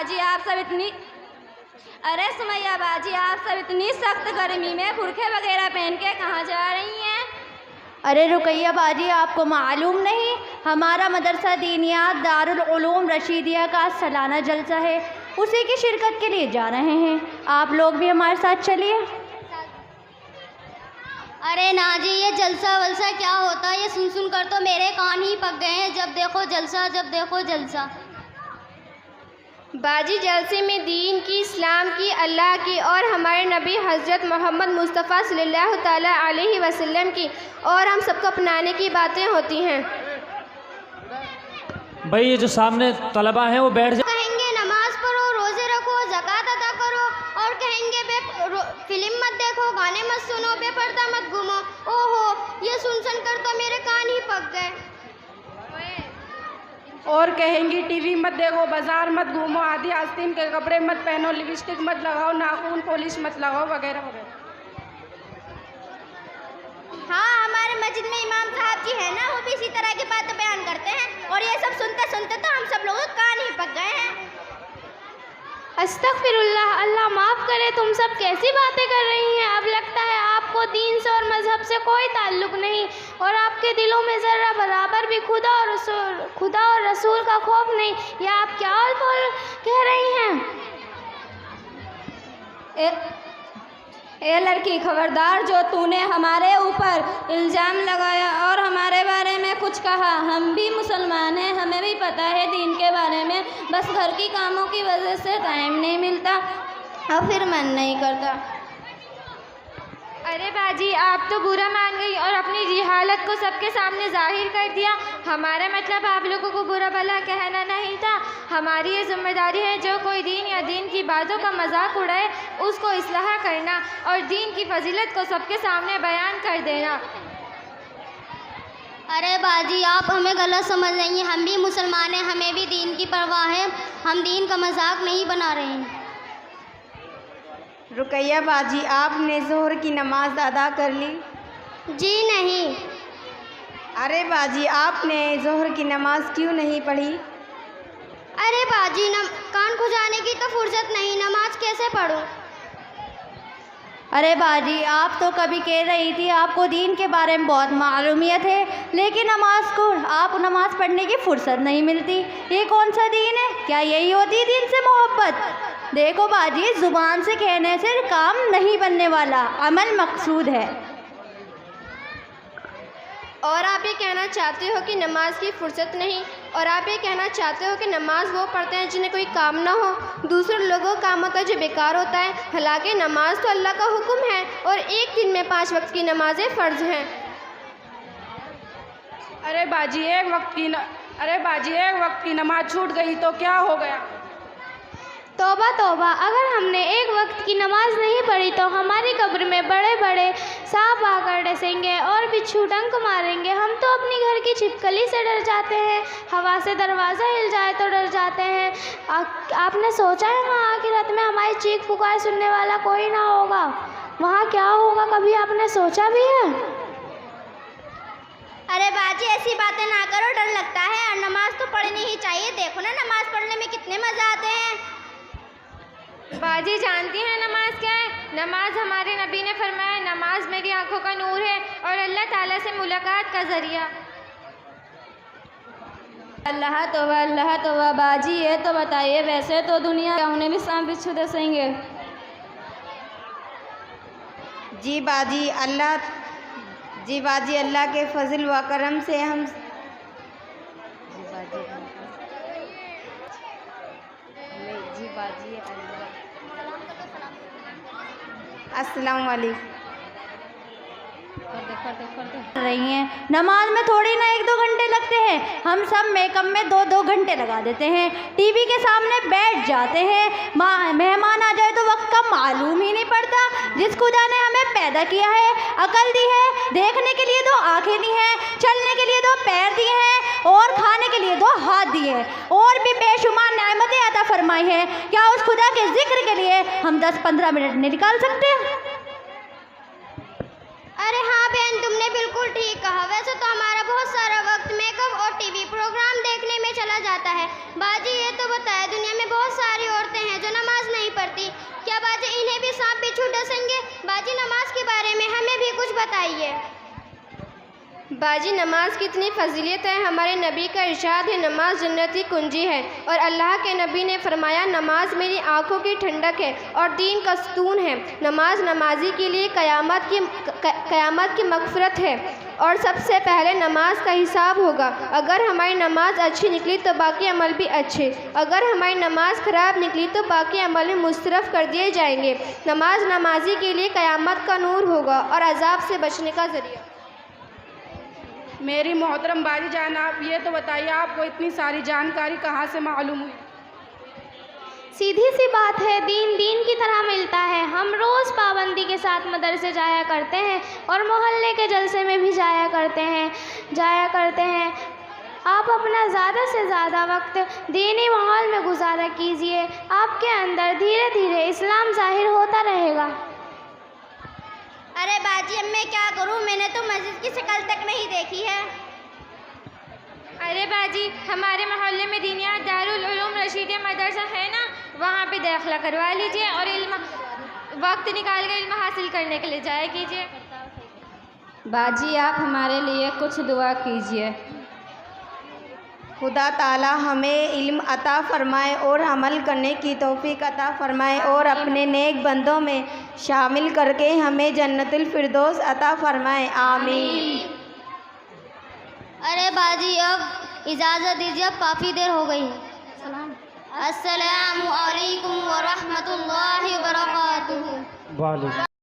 बाजी आप सब इतनी सख्त गर्मी में बुरखे वगैरह पहन के कहाँ जा रही हैं? अरे रुकैया बाजी, आपको मालूम नहीं, हमारा मदरसा दीनियात दारुल उलूम रशीदिया का सालाना जलसा है, उसी की शिरकत के लिए जा रहे हैं। आप लोग भी हमारे साथ चलिए। अरे ना जी, ये जलसा वलसा क्या होता है? ये सुन सुन कर तो मेरे कान ही पक गए हैं। जब देखो जलसा, जब देखो जलसा। बाजी, जलसे में दीन की, इस्लाम की, अल्लाह की और हमारे नबी हज़रत मोहम्मद मुस्तफ़ा सल्लल्लाहु ताला अलैहि वसल्लम की और हम सबको अपनाने की बातें होती हैं। भाई ये जो सामने तलबा हैं वो बैठ जाए। कहेंगे नमाज पढ़ो, रोज़े रखो, ज़कात अदा करो, और कहेंगे फिल्म मत देखो, गाने मत सुनो, बेपर्दा मत घूमो। ओहो, ये सुन सुन कर तो मेरे कान ही पक गए। और कहेंगी टीवी मत देखो, बाजार मत घूमो, आधी आस्तीन के कपड़े मत पहनो, लिपस्टिक मत लगाओ, नाखून पॉलिश मत लगाओ, वगैरह वगैरह। हाँ, हमारे मस्जिद में इमाम साहब जी है ना, वो भी इसी तरह की बातें बयान करते हैं, और ये सब सुनते सुनते तो हम सब लोगों के कान ही पक गए हैं। अस्तगफिरुल्लाह, अल्लाह माफ़ करे, तुम सब कैसी बातें कर रही हैं? अब लगता है आपको दीन से और मज़हब से कोई ताल्लुक़ नहीं, और आपके दिलों में ज़रा बराबर भी खुदा और रसूल का खौफ नहीं। या आप क्या बोल कह रही हैं? ए लड़की, खबरदार, जो तूने हमारे ऊपर इल्ज़ाम लगाया और हमारे बारे में कुछ कहा। हम भी मुसलमान हैं, हमें भी पता है दीन के बारे में, बस घर की कामों की वजह से टाइम नहीं मिलता और फिर मन नहीं करता। अरे बाजी, आप तो बुरा मान गई और अपनी जिहालत को सबके सामने जाहिर कर दिया। हमारा मतलब आप लोगों को बुरा भला कहना नहीं था। हमारी ये जिम्मेदारी है, जो कोई दीन या दीन की बातों का मजाक उड़ाए उसको इस्लाह करना और दीन की फजीलत को सबके सामने बयान कर देना। अरे बाजी, आप हमें गलत समझ रही हैं, हम भी मुसलमान हैं, हमें भी दीन की परवाह है, हम दीन का मजाक नहीं बना रहे हैं। रुकैया बाजी, आपने ज़ोहर की नमाज अदा कर ली? जी नहीं। अरे बाजी, आपने ज़ोहर की नमाज क्यों नहीं पढ़ी? अरे बाजी, कान खुजाने की तो फुर्सत नहीं, नमाज कैसे पढ़ूं? अरे बाजी, आप तो कभी कह रही थी आपको दीन के बारे में बहुत मालूमियत है, लेकिन आप नमाज पढ़ने की फुर्सत नहीं मिलती। ये कौन सा दीन है? क्या यही होती दीन से मोहब्बत? देखो बाजी, ज़ुबान से कहने से काम नहीं बनने वाला, अमल मकसूद है। और आप ये कहना चाहते हो कि नमाज की फुर्सत नहीं, और आप ये कहना चाहते हो कि नमाज वो पढ़ते हैं जिन्हें कोई काम ना हो, दूसरे लोगों का काम होता है जो बेकार होता है। हालांकि नमाज तो अल्लाह का हुक्म है और एक दिन में 5 वक्त की नमाजें फ़र्ज हैं। अरे बाजी, एक वक्त की नमाज छूट गई तो क्या हो गया? तौबा तौबा, अगर हमने एक वक्त की नमाज नहीं पढ़ी तो हमारी कब्र में बड़े बड़े सांप आकर डसेंगे और बिच्छू डंक मारेंगे। हम तो अपनी घर की छिपकली से डर जाते हैं, हवा से दरवाज़ा हिल जाए तो डर जाते हैं। आपने सोचा है वहाँ आखिरत में हमारी चीख पुकार सुनने वाला कोई ना होगा? वहाँ क्या होगा, कभी आपने सोचा भी है? अरे बाजी, ऐसी बातें ना करो, डर लगता है, और नमाज तो पढ़नी ही चाहिए। देखो ना, नमाज पढ़ने में कितने मज़ा आते हैं। बाजी, जानती हैं नमाज क्या है? नमाज हमारे नबी ने फरमाया, नमाज मेरी आंखों का नूर है और अल्लाह ताला से मुलाकात का ज़रिया। अल्लाह तौबा बाजी, ये तो बताइए, वैसे तो दुनिया उन्हें भी सांप बिच्छू डसेंगे। जी बाजी, अल्लाह के फजल व करम से हम अस्सलाम वालेकुम रही हैं। नमाज में थोड़ी ना 1-2 घंटे लगते हैं, हम सब मेकअप में 2-2 घंटे लगा देते हैं, टीवी के सामने बैठ जाते हैं, मेहमान आ जाए तो वक्त का मालूम ही नहीं पड़ता। जिस खुदा ने हमें पैदा किया है, अकल दी है, देखने के लिए 2 आँखें दी हैं, चलने के लिए 2 पैर दिए हैं और खाने के लिए 2 हाथ दिए हैं, और भी बेशुमार नेमतें अता फरमाई हैं। क्या उस खुदा के जिक्र के लिए हम 10-15 मिनट नहीं निकाल सकते? अरे हाँ बहन, तुमने बिल्कुल ठीक कहा। वैसे तो हमारा बहुत सारा वक्त मेकअप और टीवी प्रोग्राम देखने में चला जाता है। बाजी, ये तो बताया, दुनिया में बहुत सारी बसेंगे। बाजी नमाज के बारे में हमें भी कुछ बताइए। बाजी नमाज की इतनी फजीलियत है, हमारे नबी का इरशाद है नमाज जन्नत की कुंजी है। और अल्लाह के नबी ने फरमाया नमाज मेरी आँखों की ठंडक है और दीन का सुकून है। नमाज नमाजी के लिए क़यामत की मग़फ़िरत है। और सबसे पहले नमाज का हिसाब होगा। अगर हमारी नमाज अच्छी निकली तो बाकी अमल भी अच्छे, अगर हमारी नमाज ख़राब निकली तो बाकी अमल भी मुस्तरफ़ कर दिए जाएंगे। नमाज नमाजी के लिए क़यामत का नूर होगा और अज़ाब से बचने का ज़रिया। मेरी मोहतरम बाजी जान, आप ये तो बताइए आपको इतनी सारी जानकारी कहाँ से मालूम हुई? सीधी सी बात है, दीन दीन की तरह मिलता है। हम रोज़ पाबंदी के साथ मदरसे जाया करते हैं और मोहल्ले के जलसे में भी जाया करते हैं। आप अपना ज़्यादा से ज़्यादा वक्त दीनी माहौल में गुजारा कीजिए। आपके अंदर धीरे धीरे इस्लाम ज़ाहिर होता रहेगा। अरे बाजी अब मैं क्या करूं, मैंने तो मस्जिद की शक्ल तक नहीं देखी है। अरे बाजी, हमारे मोहल्ले में दीनिया दारुल उलूम रशीदिया मदरसा है ना, वहाँ पे दाखिला करवा लीजिए और वक्त निकाल कर इल्म हासिल करने के लिए जाया कीजिए। बाजी आप हमारे लिए कुछ दुआ कीजिए। खुदा ताला हमें इल्म अता फ़रमाए और अमल करने की तौफीक अता फ़रमाए और अपने नेक बंदों में शामिल करके हमें जन्नतुल फिरदौस अता फ़रमाए। आमीन। अरे बाजी अब इजाज़त दीजिए, अब काफ़ी देर हो गई है। अस्सलामु अलैकुम व रहमतुल्लाहि व बरकातुहू।